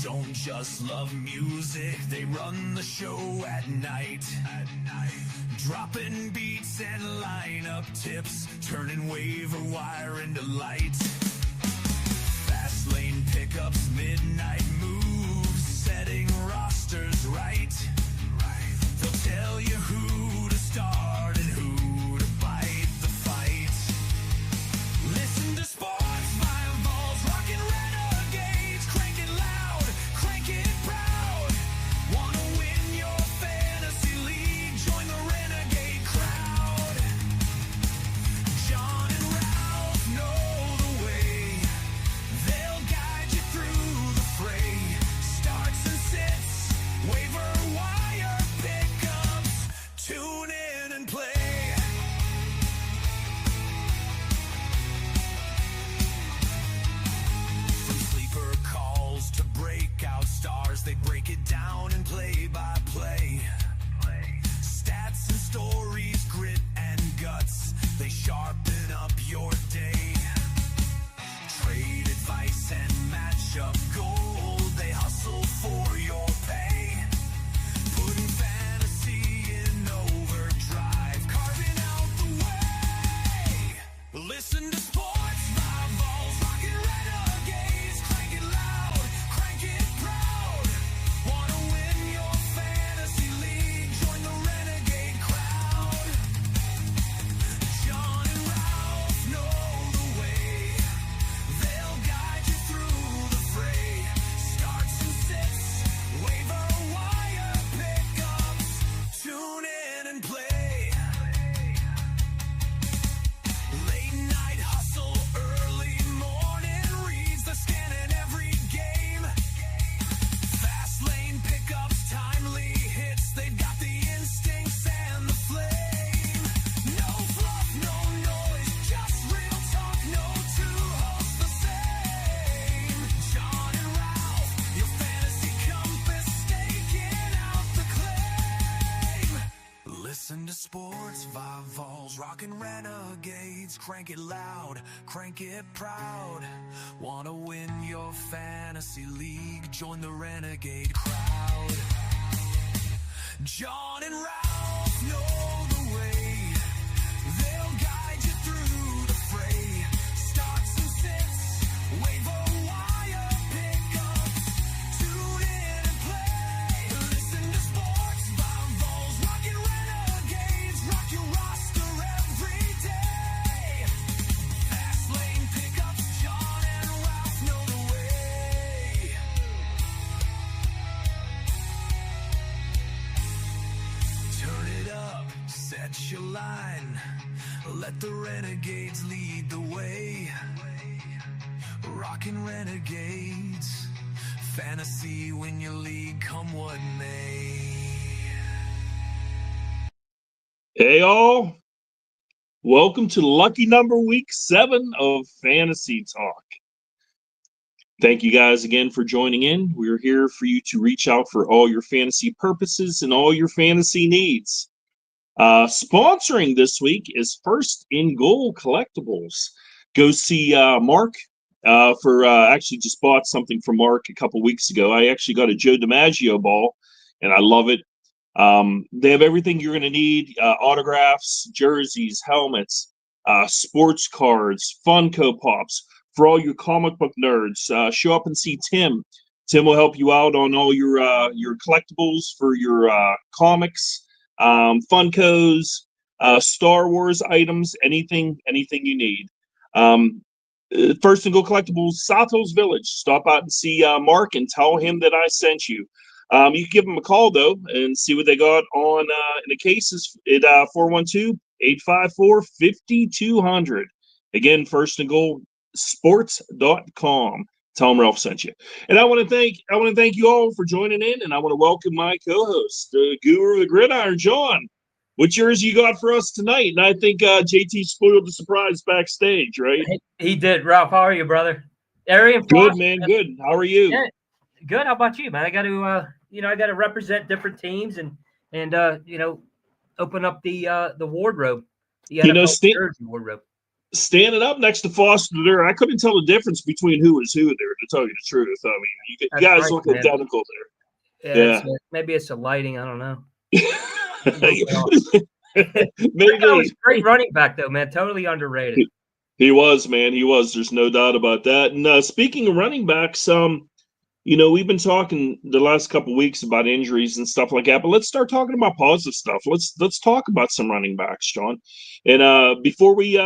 don't just love music, they run the show at night. Dropping beats and lineup tips, turning waiver wire into light. Fast lane pickups, midnight moves, setting rosters right. They'll tell you who to start and who to bite the fight. Listen to sports. Rockin' Renegades, crank it loud, crank it proud. Wanna win your fantasy league? Join the Renegade crowd. John and Ralph know the way. They'll guide you through the fray. Starts and sits, waiver wire pickups. Tune in and play. To breakout stars, they break it down and play by play. Stats and stories, grit and guts, they sharpen up your day. Trade advice and matchup gold, they hustle for your pay. Putting fantasy in overdrive, carving out the way. Listen to sports. Listen to sports, five vols, rockin' Renegades, crank it loud, crank it proud. Wanna win your fantasy league? Join the Renegade crowd. John and Ralph know the way. They'll guide you through the fray. Starts and sits, waiver wire pickups. Tune in and play. Listen to sports, five vols, rockin' Renegades. Rock your roster every day. Fast lane pickups, John and Ralph know the way. Turn it up, set your line. Let the Renegades lead the way. Rockin' Renegades. Fantasy win your league, come what may. Hey all, welcome to lucky number week 7 of Fantasy Talk. Thank you guys again for joining in. We're here for you to reach out for all your fantasy purposes and all your fantasy needs. Sponsoring this week is First in Goal Collectibles. Go see Mark actually just bought something from Mark a couple weeks ago. I actually got a Joe DiMaggio ball, and I love it. They have everything you're going to need, autographs, jerseys, helmets, sports cards, Funko Pops for all your comic book nerds. Show up and see Tim. Tim will help you out on all your collectibles for your comics, Funkos, Star Wars items, anything you need. First and Go Collectibles, South Hills Village. Stop out and see Mark and tell him that I sent you. You can give them a call, though, and see what they got on in the cases at 412-854-5200. Again, First and Goal Sports.com. Tell them Ralph sent you. And I want to thank you all for joining in, and I want to welcome my co-host, the guru of the gridiron, John. What jersey you got for us tonight? And I think JT spoiled the surprise backstage, right? He did. Ralph, how are you, brother? Good, man. Good. How are you? Yeah, good. How about you, man? I got to, I got to represent different teams and open up the wardrobe, the NFL jersey wardrobe. standing up next to Foster there, I couldn't tell the difference between who was who there, to tell you the truth. I mean, you guys right, look man. identical there. Yeah. Maybe it's the lighting. I don't know. Maybe. That was a great running back, though, man. Totally underrated. He was, man. He was. There's no doubt about that. And speaking of running backs, we've been talking the last couple of weeks about injuries and stuff like that, but let's start talking about positive stuff. Let's talk about some running backs, John. And before we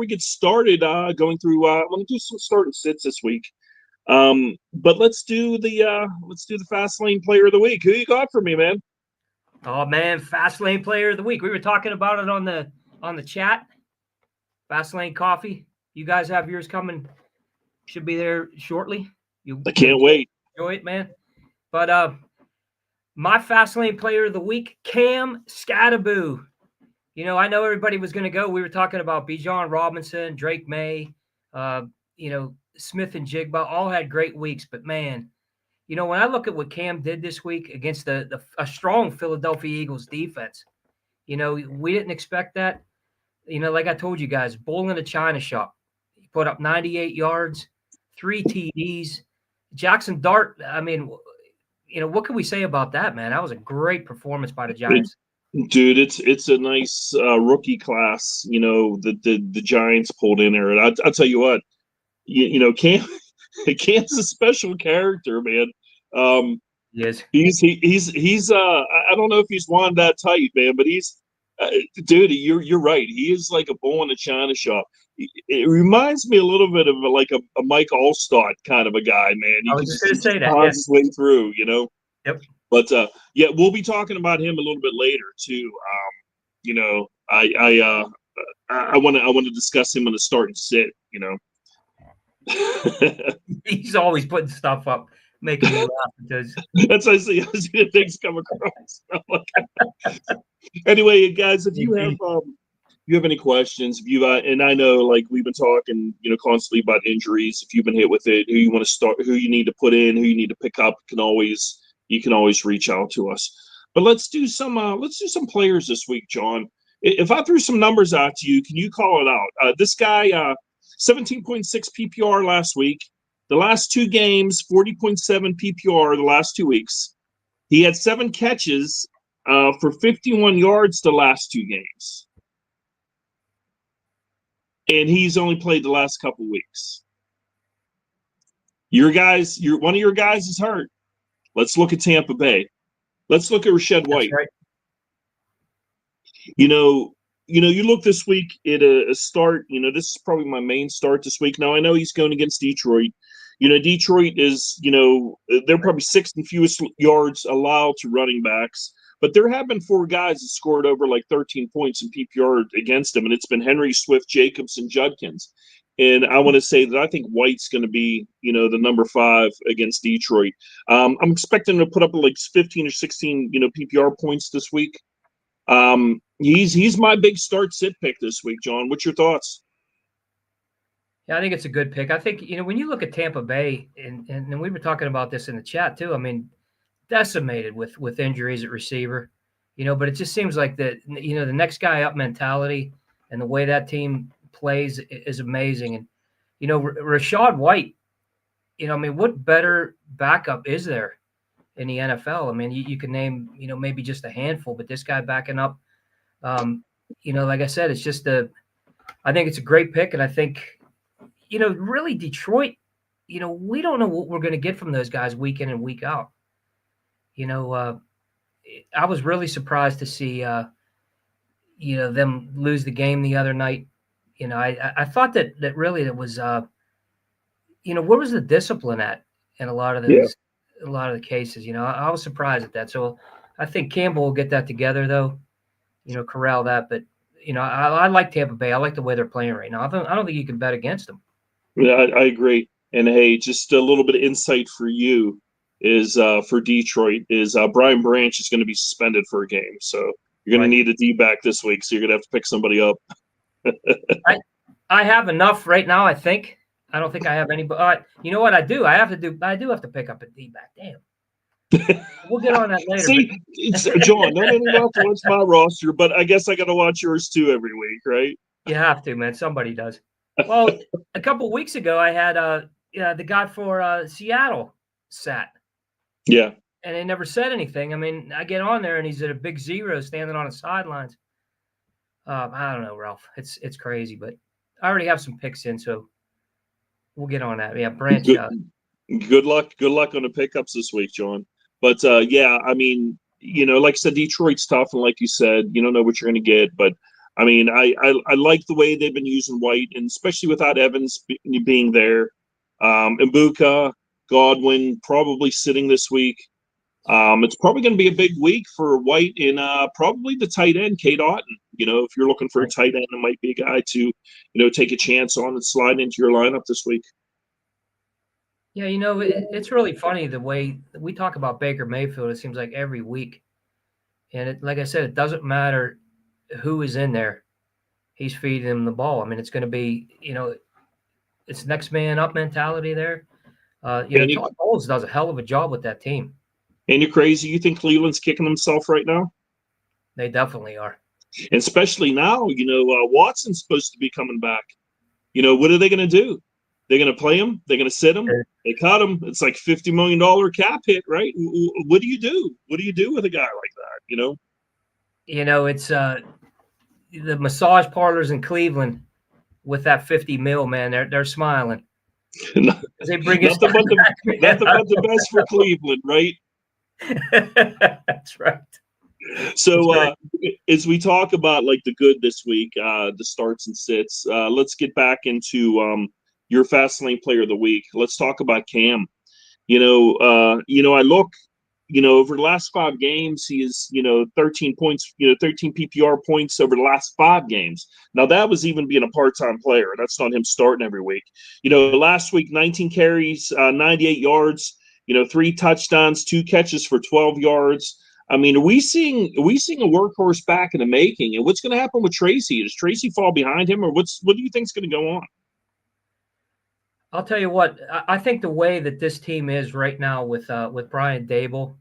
get started, going through, let me do some start and sits this week. But let's do the fast lane player of the week. Who you got for me, man? Oh man, fast lane player of the week. We were talking about it on the chat. Fast lane coffee. You guys have yours coming. Should be there shortly. I can't wait. Enjoy it, man. But my fast lane player of the week, Cam Scattaboo. I know everybody was going to go. We were talking about Bijan Robinson, Drake May, Smith and Jigba all had great weeks. But man, when I look at what Cam did this week against a strong Philadelphia Eagles defense, we didn't expect that. Like I told you guys, bull in a china shop. He put up 98 yards, 3 TDs. Jackson Dart, I mean, what can we say about that, man? That was a great performance by the Giants. Dude, it's a nice rookie class, the Giants pulled in there. And I'll tell you what, Cam's a special character, man. Yes. He's I don't know if he's wound that tight, man, but he's dude, you're right. He is like a bull in a china shop. It reminds me a little bit of like a Mike Allstott kind of a guy, man. I was just going to say that. Yeah. His way through, Yep. But we'll be talking about him a little bit later too. I want to discuss him in the start and sit. He's always putting stuff up, making me laugh because that's I see things come across. Anyway, guys, if you have any questions, if you and I know like we've been talking, constantly about injuries. If you've been hit with it, who you want to start, who you need to put in, who you need to pick up, you can always reach out to us. But let's do some players this week, John. If I threw some numbers out to you, can you call it out? This guy, 17.6 PPR last week. The last 2 games, 40.7 PPR the last 2 weeks. He had 7 catches for 51 yards the last 2 games. And he's only played the last couple weeks. One of your guys is hurt. Let's look at Tampa Bay. Let's look at Rashad White. Right. You look this week at a start. This is probably my main start this week. Now I know he's going against Detroit. Detroit is, they're probably 6th and fewest yards allowed to running backs. But there have been 4 guys that scored over like 13 points in PPR against him, and it's been Henry, Swift, Jacobs, and Judkins. And I want to say that I think White's going to be, the number 5 against Detroit. I'm expecting him to put up like 15 or 16, PPR points this week. He's my big start sit pick this week, John. What's your thoughts? Yeah, I think it's a good pick. I think, when you look at Tampa Bay, and we were talking about this in the chat too, I mean, decimated with injuries at receiver, but it just seems like the next guy up mentality and the way that team plays is amazing. And, Rashad White, what better backup is there in the NFL? I mean, you can name, maybe just a handful, but this guy backing up, like I said, it's just I think it's a great pick. And I think, really Detroit, we don't know what we're going to get from those guys week in and week out. I was really surprised to see, them lose the game the other night. I thought that really it was, where was the discipline at in a lot of those, a lot of the cases? I was surprised at that. So I think Campbell will get that together, though. Corral that. But I like Tampa Bay. I like the way they're playing right now. I don't think you can bet against them. Yeah, I agree. And hey, just a little bit of insight for you is for Detroit is Brian Branch is going to be suspended for a game, so you're going to need a D-back this week. So you're going to have to pick somebody up. I have enough right now. I think. I don't think I have any. But you know what I do? I do have to pick up a D-back. Damn. We'll get on that later. See, John, not only have to watch my roster, but I guess I got to watch yours too every week, right? You have to, man. Somebody does. Well, a couple weeks ago, I had the guy for Seattle sat, Yeah. and they never said anything. I mean, I get on there, and he's at a big zero standing on the sidelines. I don't know, Ralph. It's crazy, but I already have some picks in, so we'll get on that. Yeah, Branch. Good, good luck. Good luck on the pickups this week, John. But yeah, I mean, like I said, Detroit's tough, and like you said, you don't know what you're going to get. But I mean, I like the way they've been using White, and especially without Evans being there. Ibuka, Godwin probably sitting this week. It's probably going to be a big week for White and probably the tight end, Kate Otten. If you're looking for a tight end, it might be a guy to, take a chance on and slide into your lineup this week. Yeah, it's really funny the way we talk about Baker Mayfield. It seems like every week, and like I said, it doesn't matter who is in there. He's feeding him the ball. I mean, it's going to be, it's next man up mentality there. Todd Bowles does a hell of a job with that team. And you're crazy. You think Cleveland's kicking himself right now? They definitely are. And especially now, Watson's supposed to be coming back. What are they going to do? They're going to play him? They're going to sit him? They cut him. It's like $50 million cap hit, right? What do you do? What do you do with a guy like that, It's the massage parlors in Cleveland with that 50 mil, man. They're smiling. They bring nothing but the best for Cleveland, right? That's right. So as we talk about like the good this week, the starts and sits, let's get back into your fast lane player of the week. Let's talk about Cam. I look, over the last 5 games, he is, 13 points, 13 PPR points over the last 5 games. Now that was even being a part-time player. That's not him starting every week. Last week, 19 carries, 98 yards, 3 touchdowns, 2 catches for 12 yards. I mean, are we seeing a workhorse back in the making? And what's going to happen with Tracy? Does Tracy fall behind him, or what do you think is going to go on? I'll tell you what. I think the way that this team is right now with Brian Dable,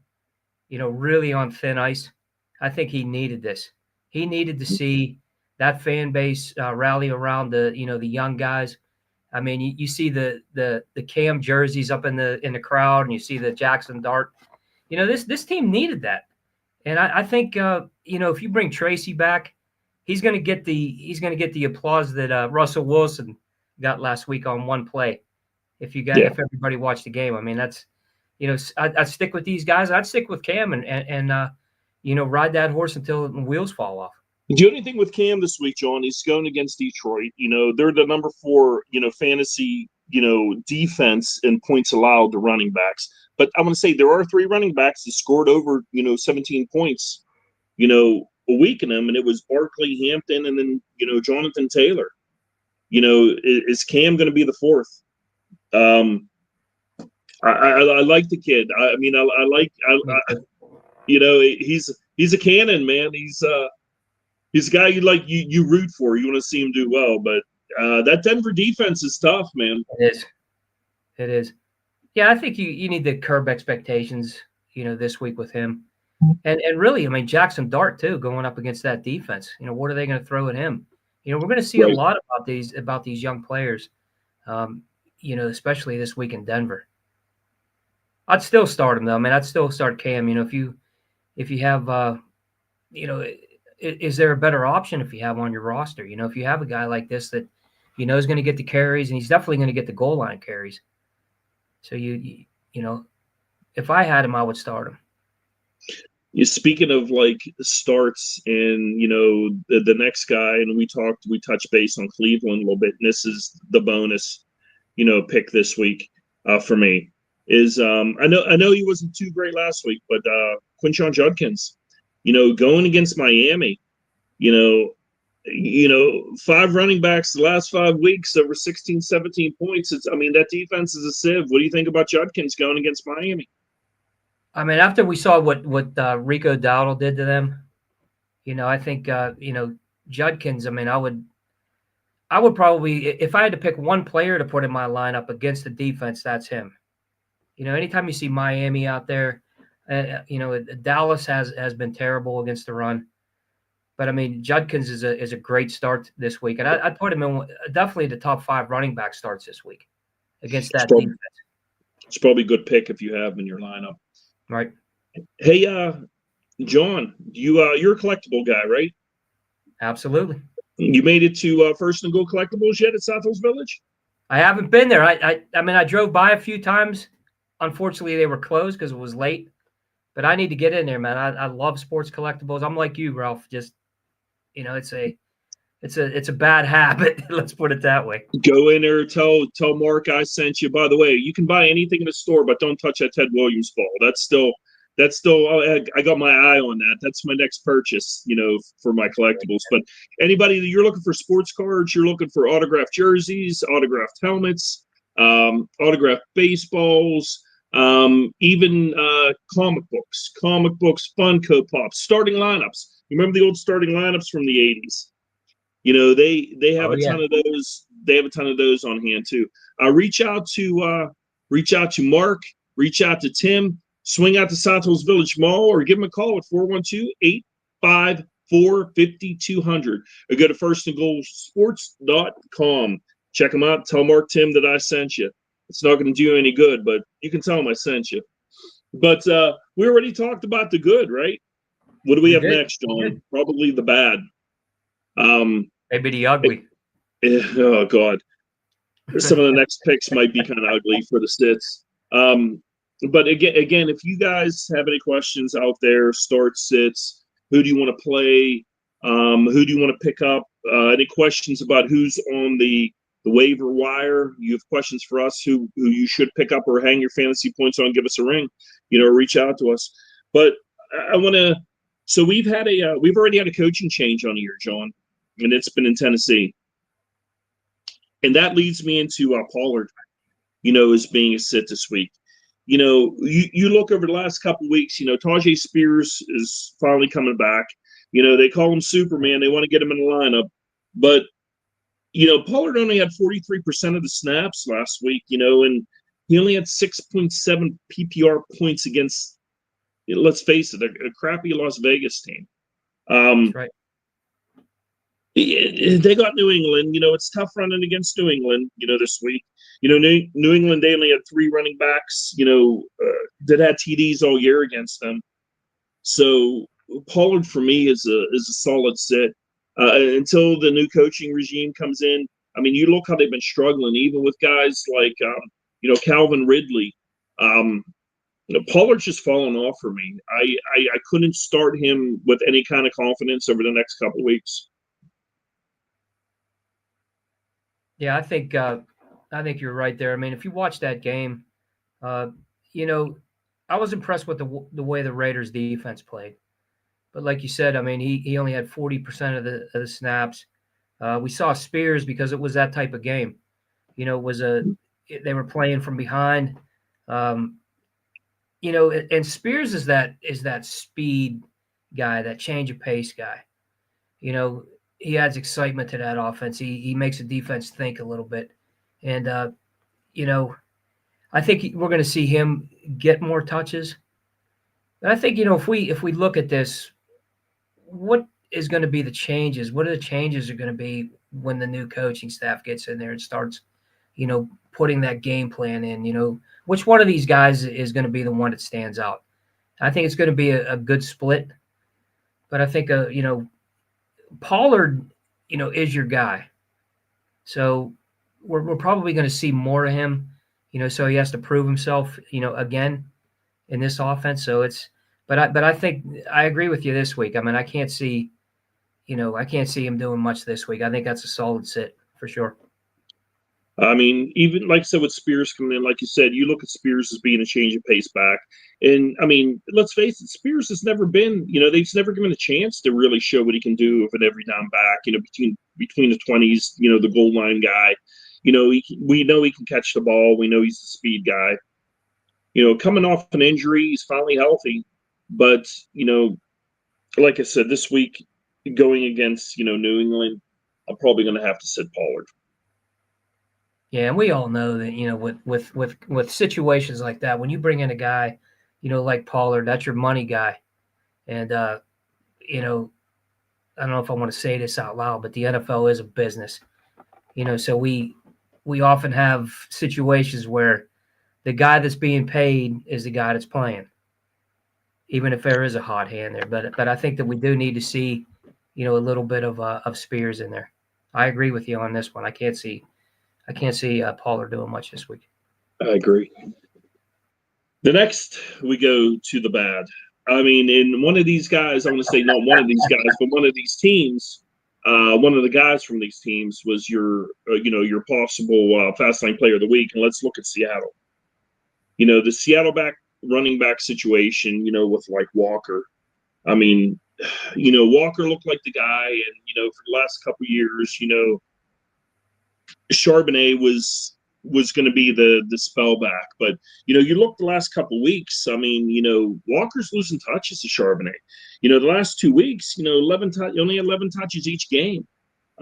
really on thin ice. I think he needed this. He needed to see that fan base rally around the young guys. I mean, you see the Cam jerseys up in the crowd, and you see the Jackson Dart. This team needed that. And I think if you bring Tracy back, he's going to get the applause that Russell Wilson got last week on one play. If everybody watched the game, I mean that's I'd stick with these guys. I'd stick with Cam and ride that horse until the wheels fall off. The only thing with Cam this week, John, he's going against Detroit. They're the number 4 fantasy defense in points allowed to running backs. But I'm going to say there are 3 running backs that scored over, 17 points, a week in them. And it was Barkley, Hampton, and then, Jonathan Taylor. Is Cam going to be the 4th? I like the kid. I mean, he's a cannon, man. He's a guy you root for. You want to see him do well. But that Denver defense is tough, man. It is. Yeah, I think you need to curb expectations, this week with him. And really, I mean, Jackson Dart, too, going up against that defense. What are they going to throw at him? We're going to see a lot about these young players, especially this week in Denver. I'd still start him, though. I mean, I'd still start Cam. If you have, is there a better option if you have on your roster? If you have a guy like this that is going to get the carries, and he's definitely going to get the goal line carries. So if I had him, I would start him. Speaking of like starts and the next guy, and we touched base on Cleveland a little bit, and this is the bonus pick this week for me is I know he wasn't too great last week, but Quinshon Judkins, going against Miami, 5 running backs the last 5 weeks over 16, 17 points. That defense is a sieve. What do you think about Judkins going against Miami? I mean, after we saw what Rico Dowdle did to them, I think Judkins. I mean, I would probably, if I had to pick one player to put in my lineup against the defense, that's him. Anytime you see Miami out there, Dallas has been terrible against the run. But I mean, Judkins is a great start this week, and I'd put him in definitely the top 5 running back starts this week against that defense. It's probably a good pick if you have him in your lineup. Right. Hey, John, you're a collectible guy, right? Absolutely. You made it to First and Goal Collectibles yet at South Hills Village? I haven't been there. I mean, I drove by a few times. Unfortunately, they were closed because it was late. But I need to get in there, man. I love sports collectibles. I'm like you, Ralph. Just it's a bad habit. Let's put it that way. Go in there, tell Mark I sent you. By the way, you can buy anything in the store, but don't touch that Ted Williams ball. That's still. I got my eye on that. That's my next purchase, for my collectibles. But anybody that you're looking for sports cards, you're looking for autographed jerseys, autographed helmets, autographed baseballs, even comic books, Funko Pops, starting lineups. You remember the old starting lineups from the 80s? They have ton of those. They have a ton of those on hand too. Reach out to Mark. Reach out to Tim. Swing out to South Hills Village Mall or give them a call at 412-854-5200. Or go to firstandgoalsports.com. Check them out. Tell Mark Tim that I sent you. It's not going to do you any good, but you can tell him I sent you. But we already talked about the good, right? What do we have next, John? Probably the bad. Maybe the ugly. Oh, God. Some of the next picks might be kind of ugly for the Sits. But again, if you guys have any questions out there, start sits, who do you want to play? Who do you want to pick up? Any questions about who's on the waiver wire? You have questions for us who you should pick up or hang your fantasy points on, give us a ring, reach out to us. But I want to, so we've already had a coaching change on here, John, and it's been in Tennessee. And that leads me into Pollard, as being a sit this week. You look over the last couple of weeks, Tajay Spears is finally coming back. They call him Superman. They want to get him in the lineup. But, Pollard only had 43% of the snaps last week, and he only had 6.7 PPR points against, let's face it, a crappy Las Vegas team. That's right. They got New England. It's tough running against New England, this week. New England, they only had 3 running backs, that had TDs all year against them. So Pollard, for me, is a solid sit. Until the new coaching regime comes in. I mean, you look how they've been struggling, even with guys like, Calvin Ridley. Pollard's just fallen off for me. I couldn't start him with any kind of confidence over the next couple of weeks. Yeah, I think you're right there. I mean, if you watch that game, I was impressed with the way the Raiders defense played. But like you said, I mean, he only had 40% of the snaps. We saw Spears because it was that type of game. They were playing from behind. And Spears is that speed guy, that change of pace guy. He adds excitement to that offense. He makes the defense think a little bit. And, I think we're going to see him get more touches. But I think, if we look at this, what is going to be the changes? What are the changes are going to be when the new coaching staff gets in there and starts, putting that game plan in? Which one of these guys is going to be the one that stands out? I think it's going to be a good split. But I think, Pollard, is your guy. So we're probably going to see more of him, so he has to prove himself, again in this offense. So but I think I agree with you this week. I mean, I can't see him doing much this week. I think that's a solid sit for sure. I mean, even like I said, with Spears coming in, like you said, you look at Spears as being a change of pace back. And I mean, let's face it, Spears has never been, they've never given a chance to really show what he can do of an every down back, between the 20s, the goal line guy. We know he can catch the ball. We know he's the speed guy. Coming off an injury, he's finally healthy. But, like I said, this week going against, New England, I'm probably going to have to sit Pollard. Yeah, and we all know that with situations like that, when you bring in a guy, like Pollard, that's your money guy, and I don't know if I want to say this out loud, but the NFL is a business, so we often have situations where the guy that's being paid is the guy that's playing, even if there is a hot hand there. But I think that we do need to see, a little bit of Spears in there. I agree with you on this one. I can't see Pollard doing much this week. I agree. The next, we go to the bad. I mean, in one of these guys, I want to say not one of these guys, but one of these teams, one of the guys from these teams was your possible fast lane player of the week. And let's look at Seattle. The Seattle running back situation, with like Walker. I mean, Walker looked like the guy, and for the last couple of years, Charbonnet was going to be the spell back, but you look the last couple of weeks. I mean, Walker's losing touches to Charbonnet. The last 2 weeks, 11 only 11 touches each game.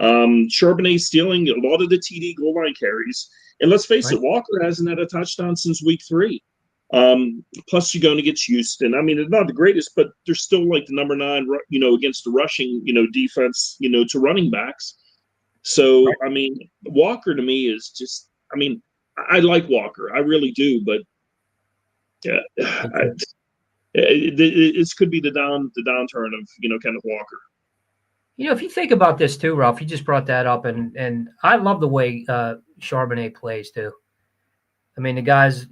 Charbonnet stealing a lot of the TD goal line carries, and let's face it, Walker hasn't had a touchdown since week 3. Plus you're going against Houston. I mean, it's not the greatest, but they're still like the number 9, against the rushing, defense, to running backs. So, I mean, Walker to me is just, I mean, I like Walker. I really do, but it could be the downturn of Kenneth Walker. If you think about this too, Ralph, you just brought that up, and I love the way Charbonnet plays too. I mean,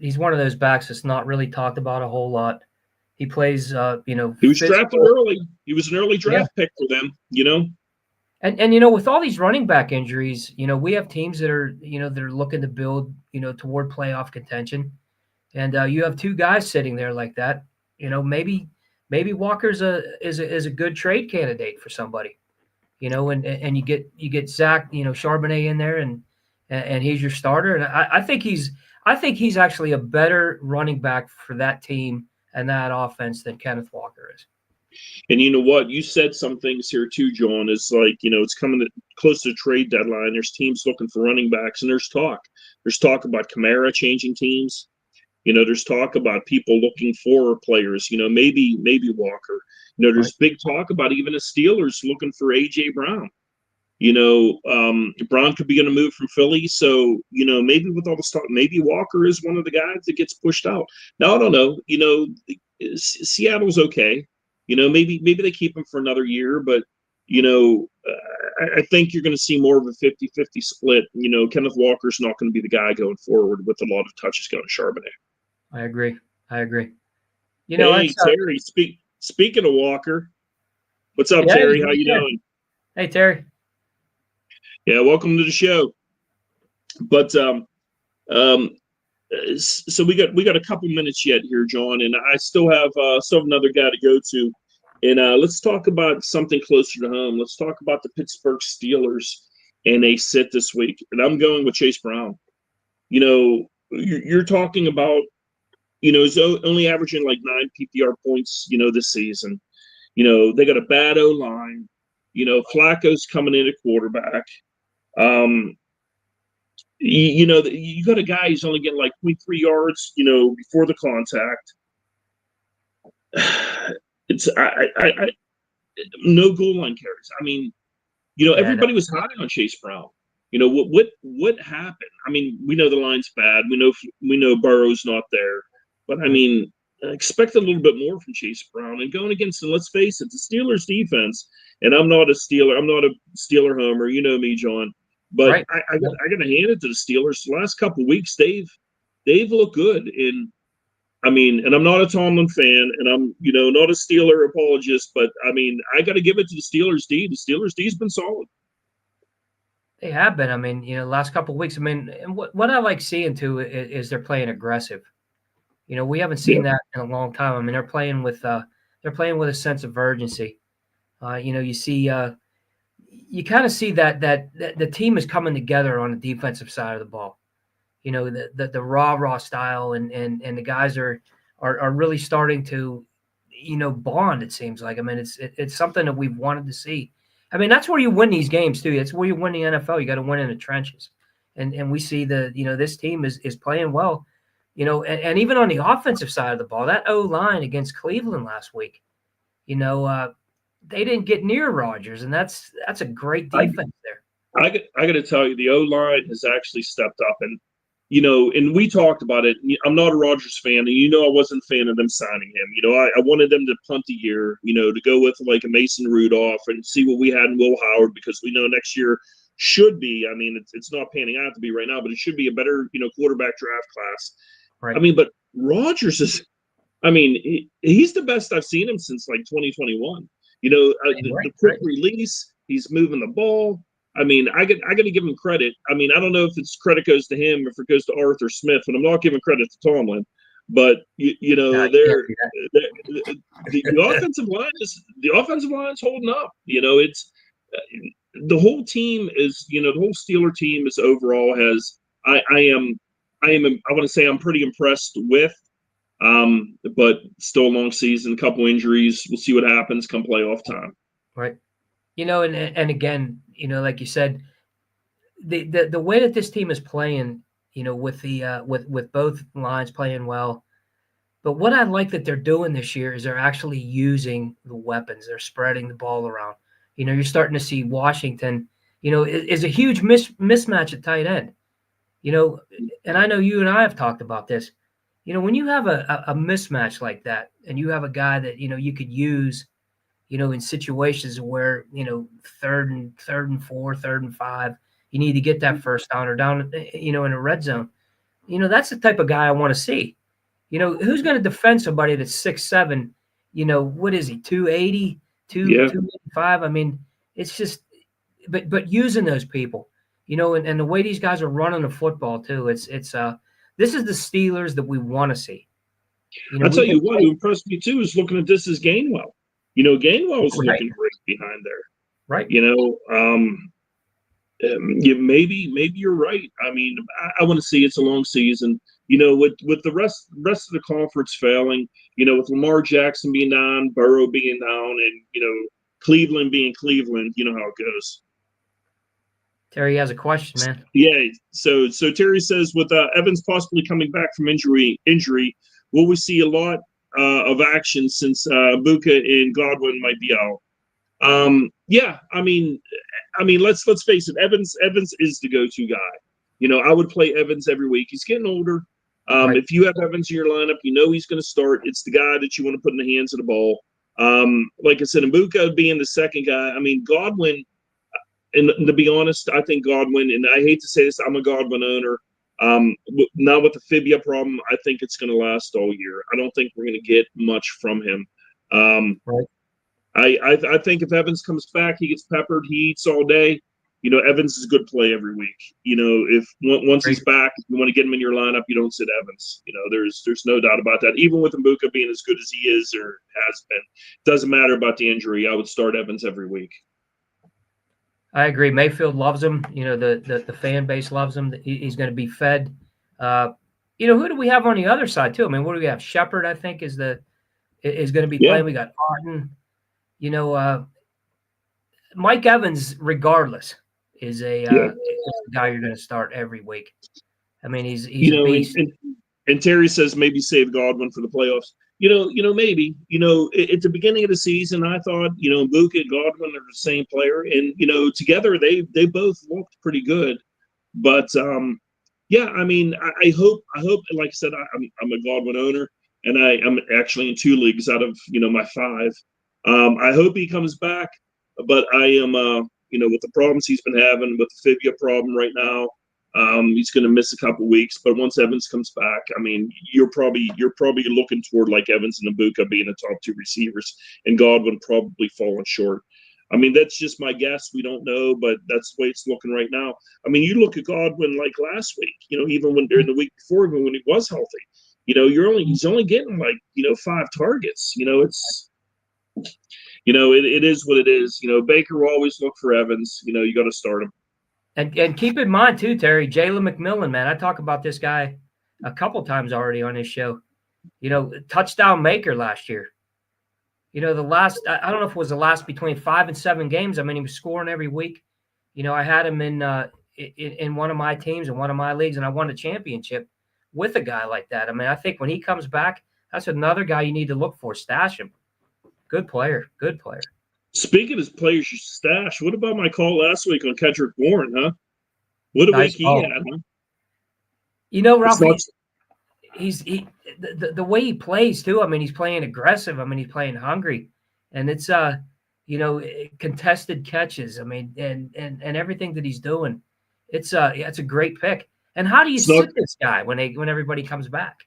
he's one of those backs that's not really talked about a whole lot. He plays, He was drafted early. He was an early draft pick for them, And with all these running back injuries, we have teams that are looking to build, toward playoff contention, and you have 2 guys sitting there like that. Maybe Walker's is a good trade candidate for somebody, and you get Zach, Charbonnet in there, and he's your starter, and I think he's actually a better running back for that team and that offense than Kenneth Walker is. And you know what? You said some things here too, John. It's like, it's coming close to the trade deadline. There's teams looking for running backs, and there's talk. There's talk about Kamara changing teams. There's talk about people looking for players, maybe Walker. There's big talk about even the Steelers looking for A.J. Brown. Brown could be going to move from Philly. So, maybe with all the stuff, maybe Walker is one of the guys that gets pushed out. Now, I don't know. Seattle's okay. Maybe they keep him for another year, but, I think you're going to see more of a 50-50 split. Kenneth Walker's not going to be the guy going forward with a lot of touches going to Charbonnet. I agree. Hey, Terry, speaking of Walker, what's up, Terry? How you doing? Hey, Terry. Yeah, welcome to the show. But so we got a couple minutes yet here, John, and I still have another guy to go to. And let's talk about something closer to home. Let's talk about the Pittsburgh Steelers and a sit this week. And I'm going with Chase Brown. You're talking about, he's only averaging like 9 PPR points, this season. They got a bad O-line. Flacco's coming in at quarterback. You got a guy who's only getting like 0.3 yards, before the contact. It's no goal line carries. I mean, everybody was high on Chase Brown. What happened? I mean, we know the line's bad. We know Burrow's not there, but I mean, expect a little bit more from Chase Brown. And going against, and let's face it, the Steelers defense. And I'm not a Steeler homer. You know me, John. But right. I got to hand it to the Steelers. The last couple of weeks, they've looked good. And I mean, and I'm not a Tomlin fan, and I'm not a Steeler apologist, but I mean, I got to give it to the Steelers D. The Steelers D's been solid. They have been. I mean, last couple of weeks. I mean, and what I like seeing too is they're playing aggressive. We haven't seen that in a long time. I mean, they're playing with a sense of urgency. You see, you kind of see that the team is coming together on the defensive side of the ball. The rah style, and the guys are really starting to, bond. It seems like. I mean, it's something that we've wanted to see. I mean, that's where you win these games too. That's where you win the NFL. You got to win in the trenches, and we see this team is playing well. And even on the offensive side of the ball, that O-line against Cleveland last week, they didn't get near Rodgers, and that's a great I, defense there. I got to tell you, the O line has actually stepped up, and and we talked about it. I'm not a Rodgers fan, and I wasn't a fan of them signing him. I wanted them to punt a year, to go with like a Mason Rudolph and see what we had in Will Howard, because we know next year should be. I mean, it's not panning out to be right now, but it should be a better, quarterback draft class. Right. I mean, but Rodgers is. I mean, he's the best I've seen him since like 2021. The quick release, he's moving the ball. I mean, I got to give him credit. I mean, I don't know if it's credit goes to him or if it goes to Arthur Smith, and I'm not giving credit to Tomlin, but the offensive line is holding up. It's the whole team is, the whole Steeler team is overall has. I want to say I'm pretty impressed with. But still a long season, a couple injuries. We'll see what happens come playoff time. Right. And again, like you said, the way that this team is playing, with the with both lines playing well. But what I like that they're doing this year is they're actually using the weapons. They're spreading the ball around. You're starting to see Washington, is a huge mismatch at tight end. And I know you and I have talked about this. When you have a mismatch like that, and you have a guy that you could use, in situations where third and 4, 3rd and 5, you need to get that first down or down, in a red zone. That's the type of guy I want to see. Who's going to defend somebody that's 6'7"? What is he? 280, 285. I mean, it's just, but using those people, and the way these guys are running the football too. It's this is the Steelers that we want to see. I'll tell you what impressed me too is looking at this as Gainwell. Gainwell is looking great behind there. Right. Maybe you're right. I mean, I want to see it's a long season. With the rest of the conference failing, with Lamar Jackson being down, Burrow being down, and Cleveland being Cleveland, you know how it goes. Terry has a question, man. Yeah. So Terry says, with Evans possibly coming back from injury, will we see a lot of action since Buka and Godwin might be out? Yeah. I mean, let's face it. Evans is the go-to guy. I would play Evans every week. He's getting older. Right. If you have Evans in your lineup, he's going to start. It's the guy that you want to put in the hands of the ball. Like I said, Mbuka being the second guy. I mean, Godwin. And to be honest, I think Godwin, and I hate to say this, I'm a Godwin owner. Now with the fibia problem, I think it's going to last all year. I don't think we're going to get much from him. Right. I think if Evans comes back, he gets peppered, he eats all day. Evans is a good play every week. If once he's back, if you want to get him in your lineup, you don't sit Evans. There's no doubt about that. Even with Mbuka being as good as he is or has been, it doesn't matter about the injury. I would start Evans every week. I agree. Mayfield loves him. The fan base loves him. He's going to be fed. Who do we have on the other side too? I mean, what do we have? Shepard, I think, is going to be playing. We got Arden. Mike Evans, regardless, is a guy you're going to start every week. I mean, he's a beast. And Terry says maybe save Godwin for the playoffs. Maybe. At the beginning of the season, I thought, Mbuka and Godwin are the same player, and together they both looked pretty good. But I mean, I hope. Like I said, I'm a Godwin owner, and I'm actually in 2 leagues out of my 5. I hope he comes back, but I am with the problems he's been having with the fibia problem right now. He's going to miss a couple weeks, but once Evans comes back, I mean, you're probably looking toward like Evans and Mbuka being the top 2 receivers, and Godwin probably falling short. I mean, that's just my guess. We don't know, but that's the way it's looking right now. I mean, you look at Godwin like last week, even when during the week before, even when he was healthy, he's only getting like 5 targets. It is what it is. Baker will always look for Evans. You got to start him. And keep in mind too, Terry, Jalen McMillan, man. I talk about this guy a couple times already on this show. Touchdown maker last year. The last, I don't know if it was the last between 5 and 7 games. I mean, he was scoring every week. I had him in one of my teams in one of my leagues, and I won a championship with a guy like that. I mean, I think when he comes back, that's another guy you need to look for. Stash him. Good player. Speaking of players you stash, what about my call last week on Kendrick Bourne, huh? What a week Nice he call. had, huh? Ralph, Not, the way he plays too. I mean, he's playing aggressive. I mean, he's playing hungry, and it's contested catches. I mean, and everything that he's doing. It's a great pick. And how do you it's not sit this guy when everybody comes back?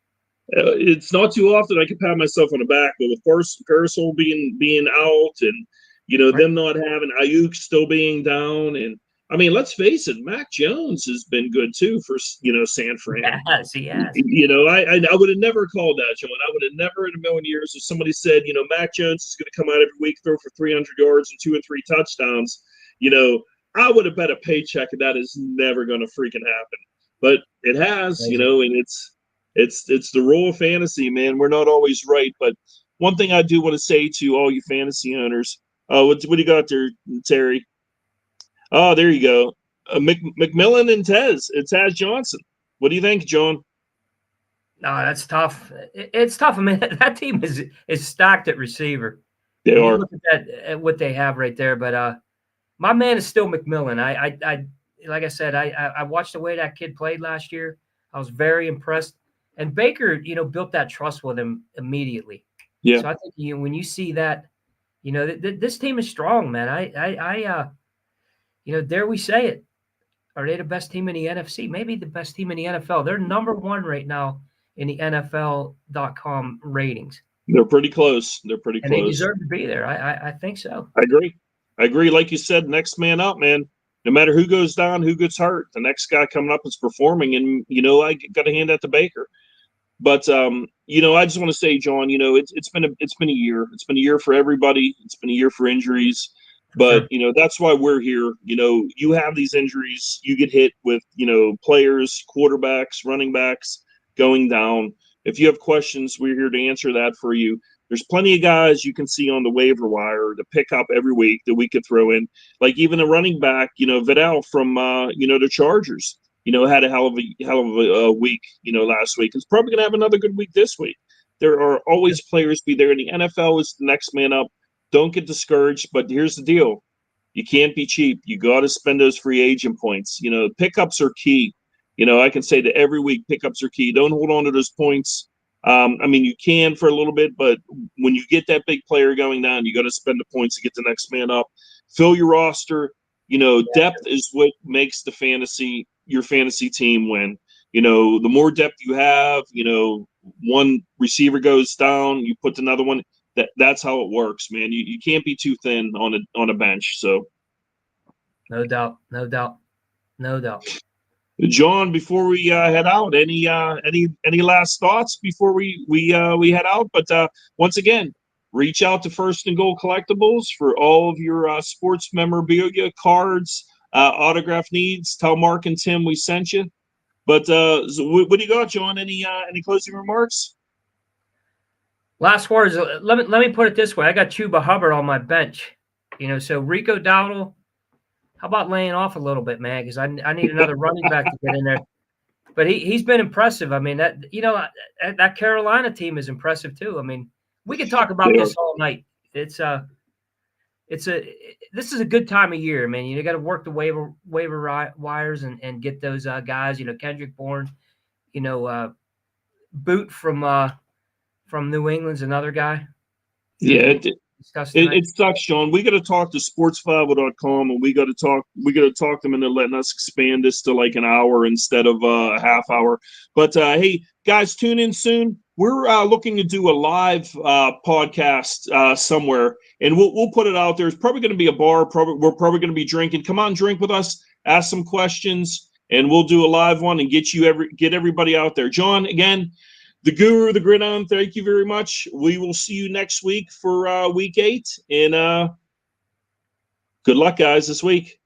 it's not too often I can pat myself on the back, but with Parasol being out, and Right. them not having Ayuk still being down, and I mean, let's face it, Mac Jones has been good too for San Fran. Yes, he has. I would have never called that, John. I would have never in a million years if somebody said, Mac Jones is going to come out every week, throw for 300 yards and 2 or 3 touchdowns. I would have bet a paycheck, and that is never going to freaking happen. But it has, Crazy. and it's the role of fantasy, man. We're not always right, but one thing I do want to say to all you fantasy owners, what do you got there, Terry? Oh, there you go. McMillan and Taz Johnson. What do you think, John? No, that's tough. It's tough. I mean, that team is stacked at receiver. They When you are. look at what they have right there, but my man is still McMillan. I like I said, I watched the way that kid played last year. I was very impressed. And Baker, built that trust with him immediately. Yeah. So I think when you see that, this team is strong, man. Dare we say it? Are they the best team in the NFC? Maybe the best team in the NFL. They're number one right now in the NFL.com ratings. They're pretty close. And they deserve to be there. I think so. I agree. Like you said, next man up, man. No matter who goes down, who gets hurt, the next guy coming up is performing. And, I got to hand that to Baker. But, I just want to say, John, it's been a year. It's been a year for everybody. It's been a year for injuries. But, that's why we're here. You have these injuries. You get hit with, players, quarterbacks, running backs going down. If you have questions, we're here to answer that for you. There's plenty of guys you can see on the waiver wire to pick up every week that we could throw in. Like even a running back, Vidal from, the Chargers, had a hell of a week, last week. It's probably going to have another good week this week. There are always players be there. The NFL is the next man up. Don't get discouraged, but here's the deal. You can't be cheap. You got to spend those free agent points. Pickups are key. I can say that every week pickups are key. Don't hold on to those points. You can for a little bit, but when you get that big player going down, you got to spend the points to get the next man up. Fill your roster. Depth is what makes your fantasy team win. The more depth you have, one receiver goes down, you put another one. That's how it works, man. You can't be too thin on a bench. So, no doubt. John, before we head out, any last thoughts before we head out? But once again, reach out to First and Goal Collectibles for all of your sports memorabilia, cards, autograph needs. Tell Mark and Tim we sent you. But what do you got, John? Any closing remarks? Last words. Let me put it this way. I got Chuba Hubbard on my bench. So Rico Dowdle, how about laying off a little bit, man? Because I need another running back to get in there. But he's been impressive. I mean, that Carolina team is impressive too. I mean, we could talk about this all night. This is a good time of year, man. You got to work the waiver wires and get those guys. Kendrick Bourne, Boot from New England's another guy. Yeah, it sucks, Sean. We got to talk to sports5.com, and we got to talk them into letting us expand this to like an hour instead of a half hour. But hey, guys, tune in soon. We're looking to do a live podcast somewhere, and we'll put it out there. It's probably going to be a bar. We're probably going to be drinking. Come on, drink with us. Ask some questions, and we'll do a live one and get everybody out there. John, again, the Guru, the Gridiron, thank you very much. We will see you next week for week 8, and good luck, guys, this week.